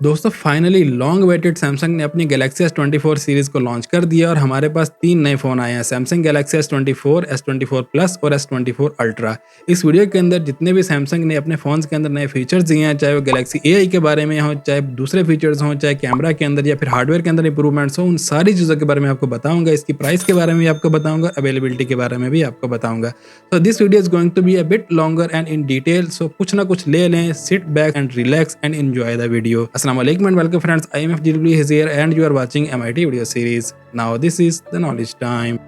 दोस्तों finally long weighted Samsung ने अपनी गैलेक्सी S24 सीरीज को लॉन्च कर दिया और हमारे पास 3 नए फ़ोन आए हैं Samsung Galaxy S24, S24 plus और S24 अल्ट्रा। इस वीडियो के अंदर जितने भी सैमसंग ने अपने फ़ोन्स के अंदर नए फीचर्स दिए हैं, चाहे वो गैलेक्सी AI के बारे में हो, चाहे दूसरे फीचर्स हों, चाहे कैमरा के अंदर या फिर हार्डवेयर के अंदर इंप्रूवमेंट्स हो, उन सारी चीज़ों के बारे में आपको बताऊँगा। इसकी प्राइस के बारे में भी आपको बताऊँगा, अवेलेबिलिटी के बारे में भी आपको बताऊँगा। तो this video is going to be a bit longer and in detail, so कुछ ना कुछ ले लें, sit back and relax and enjoy the video. अस्सलाम वालेकुम and welcome friends, I am FGW is here and you are watching MIT video series. Now this is the knowledge time.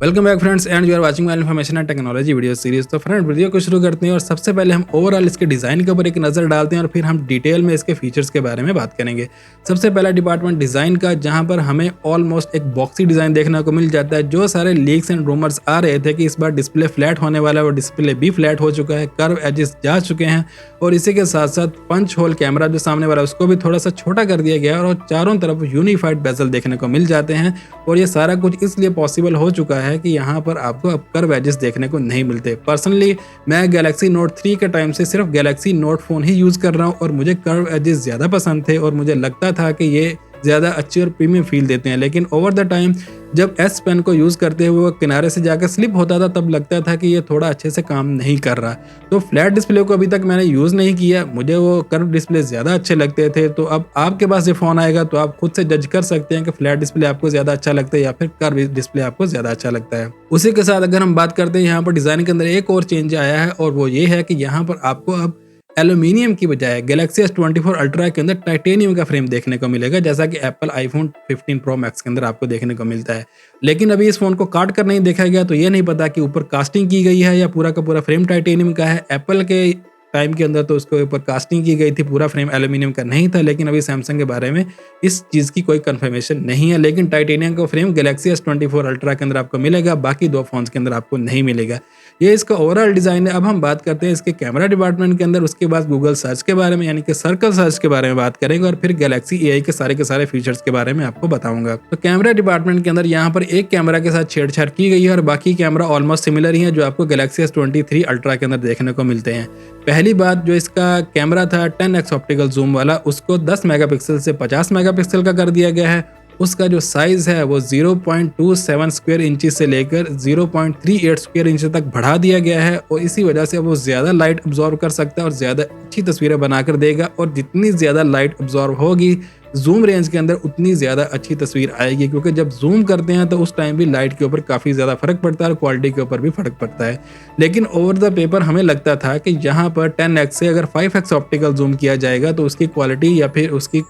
Welcome back friends and you are watching my information and technology video series. तो friend video को शुरू करते हैं और सबसे पहले हम overall इसके डिज़ाइन के ऊपर एक नज़र डालते हैं और फिर हम डिटेल में इसके फीचर्स के बारे में बात करेंगे। सबसे पहला डिपार्टमेंट डिज़ाइन का, जहां पर हमें ऑलमोस्ट एक बॉक्सी डिज़ाइन देखने को मिल जाता है। जो सारे लीक्स एंड रूमर्स आ रहे थे कि इस बार डिस्प्ले फ्लैट होने वाला है, वो डिस्प्ले भी फ्लैट हो चुका है, कर्व एजेस जा चुके हैं और इसी के साथ साथ पंच होल कैमरा जो सामने वाला है उसको भी थोड़ा सा छोटा कर दिया गया है और चारों तरफ यूनिफाइड बेजल देखने को मिल जाते हैं। और ये सारा कुछ इसलिए पॉसिबल हो चुका है कि यहाँ पर आपको अब कर्व एजेस देखने को नहीं मिलते। पर्सनली मैं गैलेक्सी नोट 3 के टाइम से सिर्फ गैलेक्सी नोट फोन ही यूज़ कर रहा हूँ और मुझे कर्व एजेस ज़्यादा पसंद थे और मुझे लगता था कि ये ज़्यादा अच्छी और प्रीमियम फील देते हैं। लेकिन ओवर द टाइम जब S पेन को यूज़ करते हुए वो किनारे से जाकर स्लिप होता था, तब लगता था कि ये थोड़ा अच्छे से काम नहीं कर रहा। तो फ्लैट डिस्प्ले को अभी तक मैंने यूज़ नहीं किया, मुझे वो कर्व डिस्प्ले ज़्यादा अच्छे लगते थे। तो अब आपके पास ये फ़ोन आएगा तो आप खुद से जज कर सकते हैं कि फ्लैट डिस्प्ले आपको ज़्यादा अच्छा लगता है या फिर कर्व डिस्प्ले आपको ज़्यादा अच्छा लगता है। उसी के साथ अगर हम बात करते हैं, यहाँ पर डिज़ाइन के अंदर एक और चेंज आया है और वो ये है कि यहाँ पर आपको अब एल्यूमिनियम की बजाय गैलेक्सी S24 अल्ट्रा के अंदर टाइटेनियम का फ्रेम देखने को मिलेगा, जैसा कि एप्पल आईफोन 15 प्रो मैक्स के अंदर आपको देखने को मिलता है। लेकिन अभी इस फोन को काट कर नहीं देखा गया, तो ये नहीं पता कि ऊपर कास्टिंग की गई है या पूरा का पूरा फ्रेम टाइटेनियम का है। एप्पल के टाइम के अंदर तो उसके ऊपर कास्टिंग की गई थी, पूरा फ्रेम एल्यूमिनियम का नहीं था। लेकिन अभी सैमसंग के बारे में इस चीज़ की कोई कंफर्मेशन नहीं है। लेकिन टाइटेनियम का फ्रेम गैलेक्सी S24 अल्ट्रा के अंदर आपको मिलेगा, बाकी दो फोन्स के अंदर आपको नहीं मिलेगा। ये इसका ओवरऑल डिज़ाइन है। अब हम बात करते हैं इसके कैमरा डिपार्टमेंट के अंदर, उसके बाद गूगल सर्च के बारे में यानी कि सर्कल सर्च के बारे में बात करेंगे और फिर गैलेक्सी AI के सारे फीचर्स के बारे में आपको बताऊंगा। तो कैमरा डिपार्टमेंट के अंदर यहाँ पर एक कैमरा के साथ छेड़छाड़ की गई है और बाकी कैमरा ऑलमोस्ट सिमिलर ही है जो आपको गैलेक्सी S23 अल्ट्रा के अंदर देखने को मिलते हैं। पहली बात, जो इसका कैमरा था 10x ऑप्टिकल जूम वाला, उसको 10 मेगापिक्सल से 50 मेगापिक्सल का कर दिया गया है। उसका जो साइज़ है वो 0.27 स्क्वायर इंच से लेकर 0.38 स्क्वायर इंच तक बढ़ा दिया गया है और इसी वजह से वो ज़्यादा लाइट अब्जॉर्व कर सकता है और ज़्यादा अच्छी तस्वीरें बनाकर देगा। और जितनी ज़्यादा लाइट अब्जॉर्व होगी जूम रेंज के अंदर, उतनी ज़्यादा अच्छी तस्वीर आएगी, क्योंकि जब जूम करते हैं तो उस टाइम भी लाइट के ऊपर काफ़ी ज़्यादा फ़र्क पड़ता है और क्वालिटी के ऊपर भी फ़र्क पड़ता है। लेकिन ओवर द पेपर हमें लगता था कि यहाँ पर 10x से अगर 5x ऑप्टिकल जूम किया जाएगा तो उसकी क्वालिटी या फिर उसकी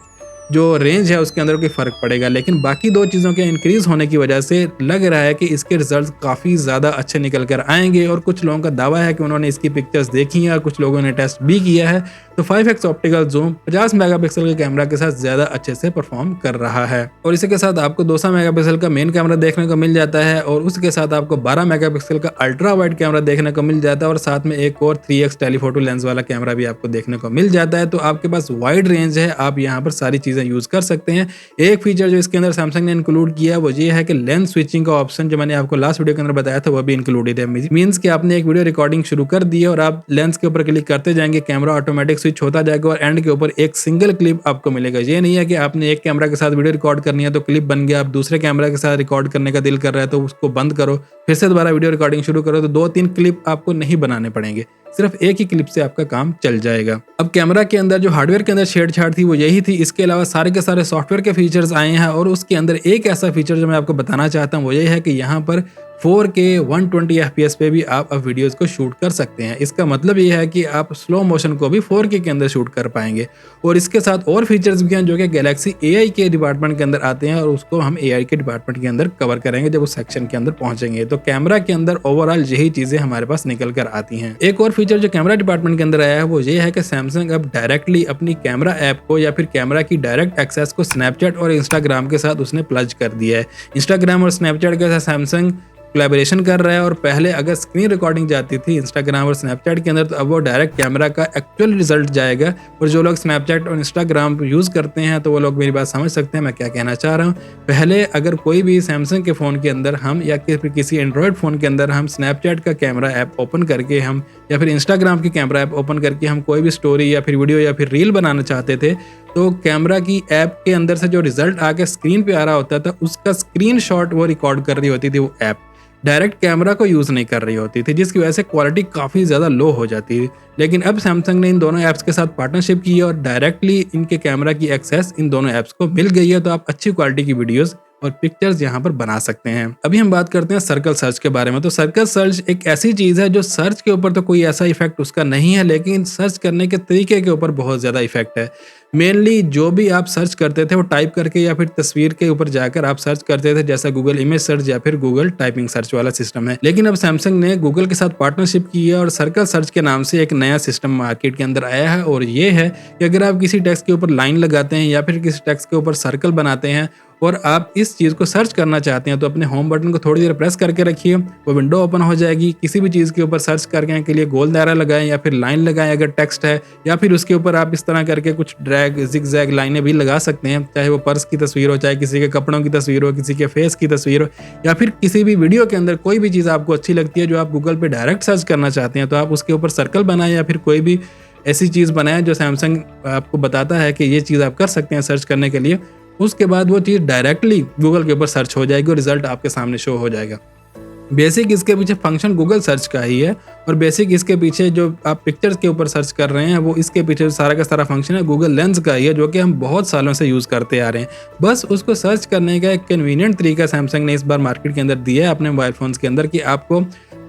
जो रेंज है उसके अंदर कोई फ़र्क पड़ेगा। लेकिन बाकी दो चीज़ों के इंक्रीज़ होने की वजह से लग रहा है कि इसके रिजल्ट काफ़ी ज़्यादा अच्छे निकल कर आएंगे। और कुछ लोगों का दावा है कि उन्होंने इसकी पिक्चर्स देखी हैं और कुछ लोगों ने टेस्ट भी किया है। तो 5x ऑप्टिकल जूम 50 मेगापिक्सल के कैमरा के साथ ज़्यादा अच्छे से परफॉर्म कर रहा है। और इसी के साथ आपको 200 मेगापिक्सल का मेन कैमरा देखने को मिल जाता है और उसके साथ आपको 12 मेगापिक्सल का अल्ट्रा वाइड कैमरा देखने को मिल जाता है और साथ में एक और 3x टेलीफोटो लेंस वाला कैमरा भी आपको देखने को मिल जाता है। तो आपके पास वाइड रेंज है, आप यहाँ पर सारी चीज़ें यूज़ कर सकते हैं। एक फीचर जो इसके अंदर सैमसंग ने इंक्लूड किया वो ये है कि लेंस स्विचिंग का ऑप्शन, जो मैंने आपको लास्ट वीडियो के अंदर बताया था, वो भी इंक्लूडेड है। मींस कि आपने एक वीडियो रिकॉर्डिंग शुरू कर दी है और आप लेंस के ऊपर क्लिक करते जाएंगे, कैमरा ऑटोमेटिक स्विच होता जाएगा और एंड के ऊपर एक सिंगल क्लिप आपको मिलेगा। ये नहीं है कि आपने एक कैमरा के साथ वीडियो रिकॉर्ड करनी है तो क्लिप बन गया, आप दूसरे कैमरा के साथ रिकॉर्ड करने का दिल कर रहा है तो उसको बंद करो, फिर से दोबारा वीडियो रिकॉर्डिंग शुरू करो, तो 2-3 क्लिप आपको नहीं बनाने पड़ेंगे, सिर्फ एक ही क्लिप से आपका काम चल जाएगा। अब कैमरा के अंदर जो हार्डवेयर के अंदर छेड़छाड़ थी वो यही थी। इसके अलावा सारे के सारे सॉफ्टवेयर के फीचर्स आए हैं और उसके अंदर एक ऐसा फीचर जो मैं आपको बताना चाहता हूँ वो ये है कि यहाँ पर 4K 120 FPS पे भी आप अब वीडियोस को शूट कर सकते हैं। इसका मतलब ये है कि आप स्लो मोशन को भी 4K के अंदर शूट कर पाएंगे। और इसके साथ और फीचर्स भी हैं जो कि गैलेक्सी AI के डिपार्टमेंट के अंदर आते हैं और उसको हम AI के डिपार्टमेंट के अंदर कवर करेंगे जब उस सेक्शन के अंदर पहुंचेंगे। तो कैमरा के अंदर ओवरऑल यही चीज़ें हमारे पास निकल कर आती हैं। एक और फीचर जो कैमरा डिपार्टमेंट के अंदर आया है वो ये है कि सैमसंग अब डायरेक्टली अपनी कैमरा ऐप को या फिर कैमरा की डायरेक्ट एक्सेस को स्नैपचैट और इंस्टाग्राम के साथ उसने प्लज कर दिया है। इंस्टाग्राम और स्नैपचैट के साथ सैमसंग कोलैबोरेशन कर रहा है। और पहले अगर स्क्रीन रिकॉर्डिंग जाती थी इंस्टाग्राम और स्नैपचैट के अंदर, तो अब वो डायरेक्ट कैमरा का एक्चुअल रिजल्ट जाएगा। और जो लोग स्नैपचैट और इंस्टाग्राम यूज़ करते हैं तो वो लोग मेरी बात समझ सकते हैं मैं क्या कहना चाह रहा हूँ। पहले अगर कोई भी सैमसंग के फ़ोन के अंदर हम या किसी एंड्रॉयड फ़ोन के अंदर हम स्नैपचैट का कैमरा ऐप ओपन करके हम या फिर इंस्टाग्राम की कैमरा ऐप ओपन करके हम कोई भी स्टोरी या फिर वीडियो या फिर रील बनाना चाहते थे, तो कैमरा की ऐप के अंदर से जो रिजल्ट आके स्क्रीन पे आ रहा होता था उसका स्क्रीनशॉट वो रिकॉर्ड कर रही होती थी वो ऐप, डायरेक्ट कैमरा को यूज़ नहीं कर रही होती थी, जिसकी वजह से क्वालिटी काफ़ी ज़्यादा लो हो जाती है। लेकिन अब सैमसंग ने इन दोनों ऐप्स के साथ पार्टनरशिप की है और डायरेक्टली इनके कैमरा की एक्सेस इन दोनों ऐप्स को मिल गई है, तो आप अच्छी क्वालिटी की वीडियोस और पिक्चर्स यहाँ पर बना सकते हैं। अभी हम बात करते हैं सर्कल सर्च के बारे में। तो सर्कल सर्च एक ऐसी चीज़ है जो सर्च के ऊपर तो कोई ऐसा इफेक्ट उसका नहीं है, लेकिन सर्च करने के तरीके के ऊपर बहुत ज़्यादा इफेक्ट है। मेनली जो भी आप सर्च करते थे वो टाइप करके या फिर तस्वीर के ऊपर जाकर आप सर्च करते थे, जैसा गूगल इमेज सर्च या फिर गूगल टाइपिंग सर्च वाला सिस्टम है। लेकिन अब सैमसंग ने गूगल के साथ पार्टनरशिप की है और सर्कल सर्च के नाम से एक नया सिस्टम मार्केट के अंदर आया है। और ये है कि अगर आप किसी टेक्स्ट के ऊपर लाइन लगाते हैं या फिर किसी टेक्स्ट के ऊपर सर्कल बनाते हैं और आप इस चीज़ को सर्च करना चाहते हैं, तो अपने होम बटन को थोड़ी देर प्रेस करके रखिए, वो विंडो ओपन हो जाएगी। किसी भी चीज़ के ऊपर सर्च करने के लिए गोल दायरा लगाएं या फिर लाइन लगाएं अगर टेक्स्ट है, या फिर उसके ऊपर आप इस तरह करके कुछ ड्रैग जिग-जैग लाइनें भी लगा सकते हैं, चाहे वो पर्स की तस्वीर हो, चाहे किसी के कपड़ों की तस्वीर हो, किसी के फेस की तस्वीर हो, या फिर किसी भी वीडियो के अंदर कोई भी चीज़ आपको अच्छी लगती है जो आप गूगल पे डायरेक्ट सर्च करना चाहते हैं, तो आप उसके ऊपर सर्कल बनाएं या फिर कोई भी ऐसी चीज़ बनाएं जो सैमसंग आपको बताता है कि ये चीज़ आप कर सकते हैं सर्च करने के लिए। उसके बाद वो चीज़ डायरेक्टली गूगल के ऊपर सर्च हो जाएगी और रिजल्ट आपके सामने शो हो जाएगा। बेसिक इसके पीछे फंक्शन गूगल सर्च का ही है और बेसिक इसके पीछे जो आप पिक्चर्स के ऊपर सर्च कर रहे हैं वो इसके पीछे सारा का सारा फंक्शन है गूगल लेंस का ही है, जो कि हम बहुत सालों से यूज़ करते आ रहे हैं। बस उसको सर्च करने का एक कन्वीनियंट तरीका सैमसंग ने इस बार मार्केट के अंदर दिया है अपने मोबाइल फ़ोन्स के अंदर, कि आपको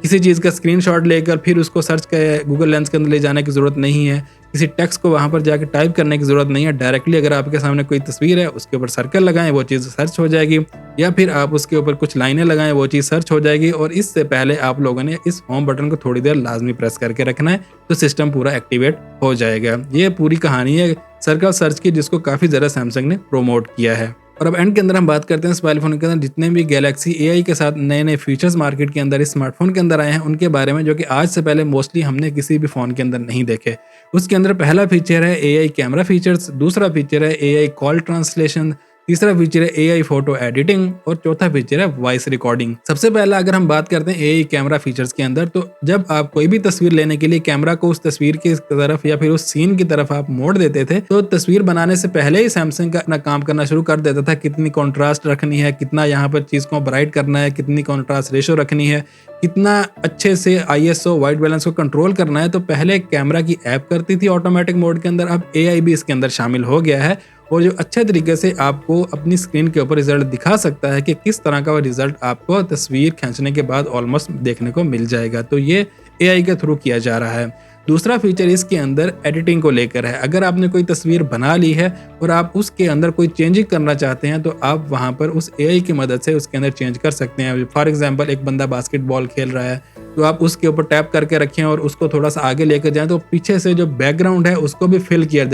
किसी चीज़ का स्क्रीनशॉट लेकर फिर उसको सर्च के गूगल लेंस के अंदर ले जाने की ज़रूरत नहीं है, किसी टेक्स्ट को वहाँ पर जाकर टाइप करने की ज़रूरत नहीं है। डायरेक्टली अगर आपके सामने कोई तस्वीर है उसके ऊपर सर्कल लगाएं, वो चीज़ सर्च हो जाएगी, या फिर आप उसके ऊपर कुछ लाइनें लगाएं, वो चीज़ सर्च हो जाएगी। और इससे पहले आप लोगों ने इस होम बटन को थोड़ी देर लाजमी प्रेस करके रखना है, तो सिस्टम पूरा एक्टिवेट हो जाएगा। ये पूरी कहानी है सर्कल सर्च की, जिसको काफ़ी ज़्यादा सैमसंग ने प्रोमोट किया है। और अब एंड के अंदर हम बात करते हैं इस मोबाइल फ़ोन के अंदर जितने भी गैलेक्सी एआई के साथ नए नए फीचर्स मार्केट के अंदर इस स्मार्टफोन के अंदर आए हैं उनके बारे में, जो कि आज से पहले मोस्टली हमने किसी भी फ़ोन के अंदर नहीं देखे। उसके अंदर पहला फीचर है एआई कैमरा फीचर्स, दूसरा फीचर है एआई कॉल ट्रांसलेशन, तीसरा फीचर है एआई फोटो एडिटिंग और चौथा फीचर है वॉइस रिकॉर्डिंग। सबसे पहला अगर हम बात करते हैं एआई कैमरा फीचर्स के अंदर, तो जब आप कोई भी तस्वीर लेने के लिए कैमरा को उस तस्वीर की तरफ या फिर उस सीन की तरफ आप मोड़ देते थे, तो तस्वीर बनाने से पहले ही सैमसंग का अपना काम करना शुरू कर देता था। कितनी कॉन्ट्रास्ट रखनी है, कितना यहाँ पर चीज़ को ब्राइट करना है, कितनी कॉन्ट्रास्ट रेशो रखनी है, कितना अच्छे से आईएसओ वाइट बैलेंस को कंट्रोल करना है। तो पहले कैमरा की ऐप करती थी ऑटोमेटिक मोड के अंदर, अब एआई भी इसके अंदर शामिल हो गया है और जो अच्छे तरीके से आपको अपनी स्क्रीन के ऊपर रिजल्ट दिखा सकता है कि किस तरह का वो रिजल्ट आपको तस्वीर खींचने के बाद ऑलमोस्ट देखने को मिल जाएगा। तो ये एआई के थ्रू किया जा रहा है। दूसरा फीचर इसके अंदर एडिटिंग को लेकर है। अगर आपने कोई तस्वीर बना ली है और आप उसके अंदर कोई चेंजिंग करना चाहते हैं, तो आप वहाँ पर उस एआई की मदद से उसके अंदर चेंज कर सकते हैं। फॉर एग्जांपल एक बंदा बास्केटबॉल खेल रहा है, तो आप उसके ऊपर टैप करके रखें और उसको थोड़ा सा आगे लेकर जाएं, तो पीछे से जो बैकग्राउंड है उसको भी फिल किया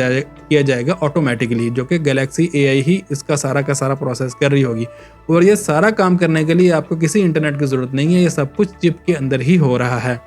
जाएगा ऑटोमेटिकली, जो कि गैलेक्सी एआई ही इसका सारा का सारा प्रोसेस कर रही होगी। और ये सारा काम करने के लिए आपको किसी इंटरनेट की ज़रूरत नहीं है, ये सब कुछ चिप के अंदर ही हो रहा है।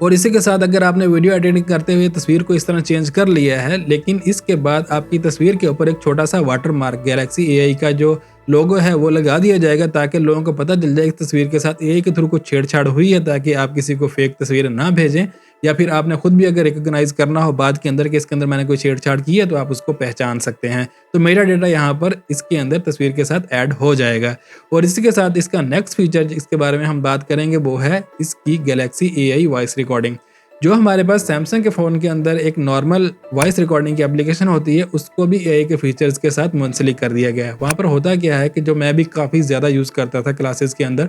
और इसी के साथ अगर आपने वीडियो एडिटिंग करते हुए तस्वीर को इस तरह चेंज कर लिया है, लेकिन इसके बाद आपकी तस्वीर के ऊपर एक छोटा सा वाटर मार्क गैलेक्सी एआई का जो लोगो है वो लगा दिया जाएगा, ताकि लोगों को पता चल जाए इस तस्वीर के साथ एआई के थ्रू कुछ छेड़छाड़ हुई है, ताकि आप किसी को फेक तस्वीर ना भेजें, या फिर आपने खुद भी अगर रिकॉग्नाइज करना हो बाद के अंदर कि इसके अंदर मैंने कोई छेड़छाड़ की है, तो आप उसको पहचान सकते हैं। तो मेरा डेटा यहाँ पर इसके अंदर तस्वीर के साथ ऐड हो जाएगा। और इसी के साथ इसका नेक्स्ट फीचर इसके बारे में हम बात करेंगे वो है इसकी गैलेक्सी एआई वॉइस रिकॉर्डिंग। जो हमारे पास सैमसंग के फ़ोन के अंदर एक नॉर्मल वॉइस रिकॉर्डिंग की एप्लीकेशन होती है, उसको भी एआई के फीचर्स के साथ मुंसलिक कर दिया गया है। वहाँ पर होता क्या है कि जो मैं भी काफ़ी ज़्यादा यूज़ करता था क्लासेस के अंदर,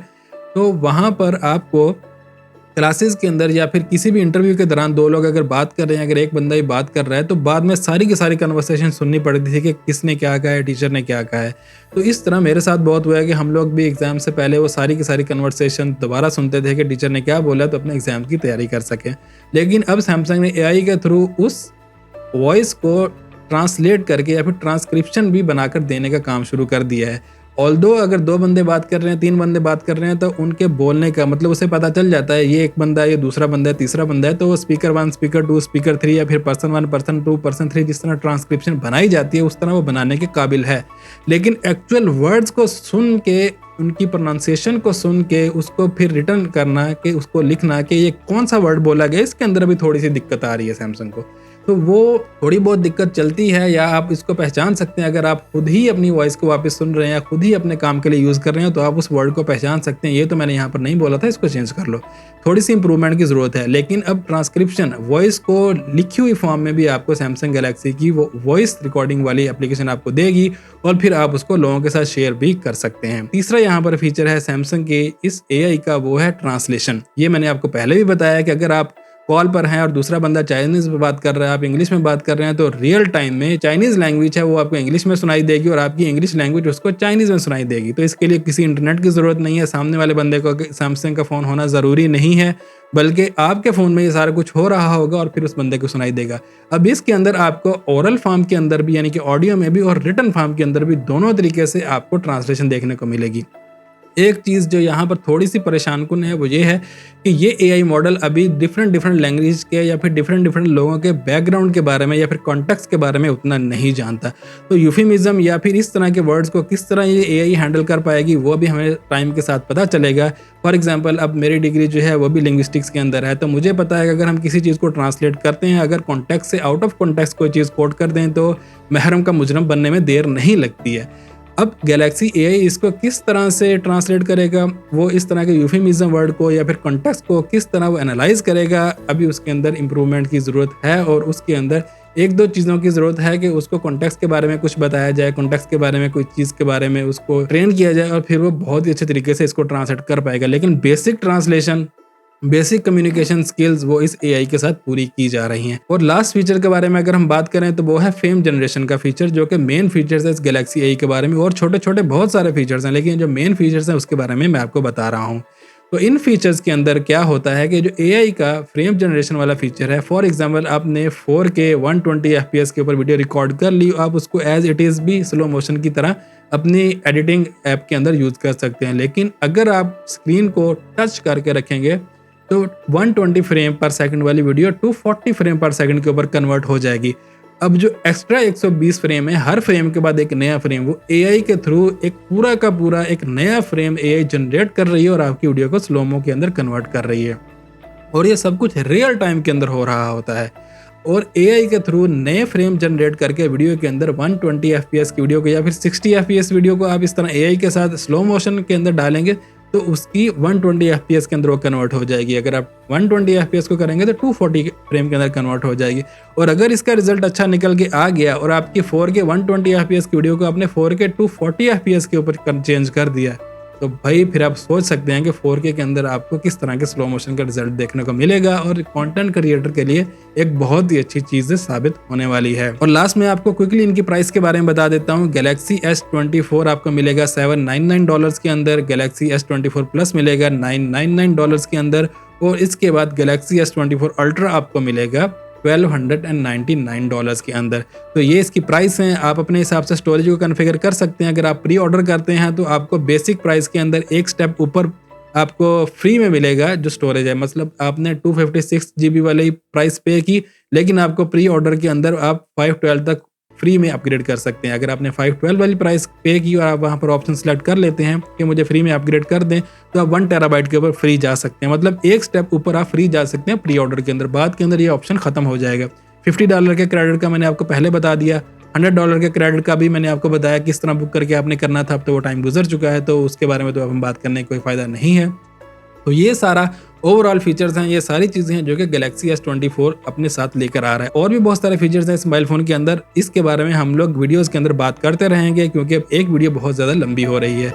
तो वहाँ पर आपको क्लासेस के अंदर या फिर किसी भी इंटरव्यू के दौरान दो लोग अगर बात कर रहे हैं, अगर एक बंदा ही बात कर रहा है, तो बाद में सारी की सारी कन्वर्सेशन सुननी पड़ती थी कि किसने क्या कहा है, टीचर ने क्या कहा है। तो इस तरह मेरे साथ बहुत हुआ है कि हम लोग भी एग्ज़ाम से पहले वो सारी की सारी कन्वर्सेशन दोबारा सुनते थे कि टीचर ने क्या बोला, तो अपने एग्ज़ाम की तैयारी कर सकें। लेकिन अब सैमसंग ने एआई के थ्रू उस वॉइस को ट्रांसलेट करके या फिर ट्रांसक्रिप्शन भी बनाकर देने का काम शुरू कर दिया है। ऑल्दो अगर 2 बंदे बात कर रहे हैं, 3 बंदे बात कर रहे हैं तो उनके बोलने का मतलब उसे पता चल जाता है ये एक बंदा है, ये दूसरा बंदा है, तीसरा बंदा है, तो वो स्पीकर 1, स्पीकर 2, स्पीकर 3 या फिर पर्सन 1, पर्सन 2, पर्सन 3 जिस तरह ट्रांसक्रिप्शन बनाई जाती है उस तरह वो बनाने के काबिल है। लेकिन एक्चुअल वर्ड्स को सुन के, उनकी प्रोनाउंसिएशन को सुन के उसको फिर रिटर्न करना कि उसको लिखना कि ये कौन सा वर्ड बोला गया, इसके अंदर अभी थोड़ी सी दिक्कत आ रही है सैमसंग को। तो वो थोड़ी बहुत दिक्कत चलती है, या आप इसको पहचान सकते हैं अगर आप खुद ही अपनी वॉइस को वापस सुन रहे हैं या खुद ही अपने काम के लिए यूज़ कर रहे हैं तो आप उस वर्ड को पहचान सकते हैं। ये तो मैंने यहाँ पर नहीं बोला था, इसको चेंज कर लो। थोड़ी सी इंप्रूवमेंट की ज़रूरत है। लेकिन अब ट्रांसक्रिप्शन वॉइस को लिखी हुई फॉर्म में भी आपको सैमसंग गैलेक्सी की वो वॉइस रिकॉर्डिंग वाली एप्लीकेशन आपको देगी और फिर आप उसको लोगों के साथ शेयर भी कर सकते हैं। तीसरा यहाँ पर फीचर है सैमसंग के इस AI का, वो है ट्रांसलेशन। ये मैंने आपको पहले भी बताया कि अगर आप कॉल पर हैं और दूसरा बंदा चाइनीज़ में बात कर रहा है, आप इंग्लिश में बात कर रहे हैं, तो रियल टाइम में चाइनीज़ लैंग्वेज है वो आपको इंग्लिश में सुनाई देगी और आपकी इंग्लिश लैंग्वेज उसको चाइनीज़ में सुनाई देगी। तो इसके लिए किसी इंटरनेट की ज़रूरत नहीं है, सामने वाले बंदे को सैमसंग का फ़ोन होना ज़रूरी नहीं है, बल्कि आपके फ़ोन में ये सारा कुछ हो रहा होगा और फिर उस बंदे को सुनाई देगा। अब इसके अंदर आपको ओरल फॉर्म के अंदर भी, यानी कि ऑडियो में भी और रिटन फॉर्म के अंदर भी, दोनों तरीके से आपको ट्रांसलेशन देखने को मिलेगी। एक चीज़ जो यहाँ पर थोड़ी सी परेशानकुन है वो ये है कि ये AI मॉडल अभी डिफरेंट लैंग्वेज के या फिर डिफरेंट लोगों के बैकग्राउंड के बारे में या फिर कॉन्टेक्स्ट के बारे में उतना नहीं जानता। तो यूफेमिज्म या फिर इस तरह के वर्ड्स को किस तरह ये AI हैंडल कर पाएगी वो भी हमें टाइम के साथ पता चलेगा। फॉर एग्जांपल अब मेरी डिग्री जो है वो भी लिंग्विस्टिक्स के अंदर है, तो मुझे पता है कि अगर हम किसी चीज़ को ट्रांसलेट करते हैं, अगर कॉन्टेक्स्ट से आउट ऑफ कॉन्टेक्स्ट कोई चीज़ कोट कर दें तो महरम का मुजरम बनने में देर नहीं लगती है। अब गैलेक्सी AI इसको किस तरह से ट्रांसलेट करेगा, वो इस तरह के यूफेमिज्म वर्ड को या फिर कॉन्टेक्स्ट को किस तरह वो एनालाइज करेगा, अभी उसके अंदर इम्प्रूवमेंट की ज़रूरत है। और उसके अंदर 1-2 चीज़ों की ज़रूरत है कि उसको कॉन्टेक्स्ट के बारे में कुछ बताया जाए, कॉन्टेक्स्ट के बारे में कोई चीज़ के बारे में उसको ट्रेन किया जाए और फिर वो बहुत ही अच्छे तरीके से इसको ट्रांसलेट कर पाएगा। लेकिन basic translation, basic communication skills वो इस AI के साथ पूरी की जा रही हैं। और लास्ट फीचर के बारे में अगर हम बात करें तो वो है फ्रेम जनरेशन का फीचर, जो कि मेन फीचर्स है इस गैलेक्सी AI के बारे में। और छोटे छोटे बहुत सारे फीचर्स हैं, लेकिन जो मेन फीचर्स हैं उसके बारे में मैं आपको बता रहा हूँ। तो इन फीचर्स के अंदर क्या होता है कि जो AI का फ्रेम जनरेशन वाला फीचर है, फॉर एग्जांपल आपने 4K 120 FPS के ऊपर वीडियो रिकॉर्ड कर ली, आप उसको एज इट इज़ भी स्लो मोशन की तरह अपनी एडिटिंग ऐप के अंदर यूज़ कर सकते हैं। लेकिन अगर आप स्क्रीन को टच करके रखेंगे तो 120 फ्रेम पर सेकंड वाली वीडियो 240 फ्रेम पर सेकंड के ऊपर कन्वर्ट हो जाएगी। अब जो एक्स्ट्रा 120 फ्रेम है, हर फ्रेम के बाद एक नया फ्रेम, वो AI के थ्रू एक पूरा का पूरा एक नया फ्रेम AI जनरेट कर रही है और आपकी वीडियो को स्लोमो के अंदर कन्वर्ट कर रही है। और ये सब कुछ रियल टाइम के अंदर हो रहा होता है। और AI के थ्रू नए फ्रेम जनरेट करके वीडियो के अंदर 120 FPS की वीडियो को या फिर 60 FPS वीडियो को आप इस तरह AI के साथ स्लो मोशन के अंदर डालेंगे तो उसकी 120 FPS के अंदर वो कन्वर्ट हो जाएगी। अगर आप 120 FPS को करेंगे तो 240 फ्रेम के अंदर कन्वर्ट हो जाएगी। और अगर इसका रिजल्ट अच्छा निकल के आ गया और आपकी 4K 120 FPS की वीडियो को आपने 4K 240 FPS के ऊपर चेंज कर दिया, तो भाई फिर आप सोच सकते हैं कि 4K के अंदर आपको किस तरह के स्लो मोशन का रिजल्ट देखने को मिलेगा और कंटेंट क्रिएटर के लिए एक बहुत ही अच्छी चीज़ साबित होने वाली है। और लास्ट में आपको क्विकली इनकी प्राइस के बारे में बता देता हूँ। गैलेक्सी S24 आपको मिलेगा $799 के अंदर, गैलेक्सी S24 प्लस मिलेगा $999 के अंदर, और इसके बाद गैलेक्सी S24 अल्ट्रा आपको मिलेगा $1299 के अंदर। तो ये इसकी प्राइस हैं। आप अपने हिसाब से स्टोरेज को कन्फिगर कर सकते हैं। अगर आप प्री ऑर्डर करते हैं तो आपको बेसिक प्राइस के अंदर एक स्टेप ऊपर आपको फ्री में मिलेगा जो स्टोरेज है। मतलब आपने 256 GB वाली प्राइस पे की, लेकिन आपको प्री ऑर्डर के अंदर आप 512 तक फ्री में अपग्रेड कर सकते हैं। अगर आपने 512 वाली प्राइस पे की और आप वहाँ पर ऑप्शन सेलेक्ट कर लेते हैं कि मुझे फ्री में अपग्रेड कर दें, तो आप 1 TB के ऊपर फ्री जा सकते हैं। मतलब एक स्टेप ऊपर आप फ्री जा सकते हैं प्री ऑर्डर के अंदर। बाद के अंदर ये ऑप्शन खत्म हो जाएगा। $50 के क्रेडिट का मैंने आपको पहले बता दिया, $100 के क्रेडिट का भी मैंने आपको बताया किस तरह बुक करके आपने करना था। अब तो वो टाइम गुजर चुका है, तो उसके बारे में तो अब हम बात करने का कोई फ़ायदा नहीं है। तो ये सारा ओवरऑल फीचर्स हैं, ये सारी चीज़ें हैं जो कि गैलेक्सी S24 अपने साथ लेकर आ रहा है। और भी बहुत सारे फीचर्स हैं इस मोबाइल फ़ोन के अंदर, इसके बारे में हम लोग वीडियोज़ के अंदर बात करते रहेंगे क्योंकि अब एक वीडियो बहुत ज़्यादा लंबी हो रही है।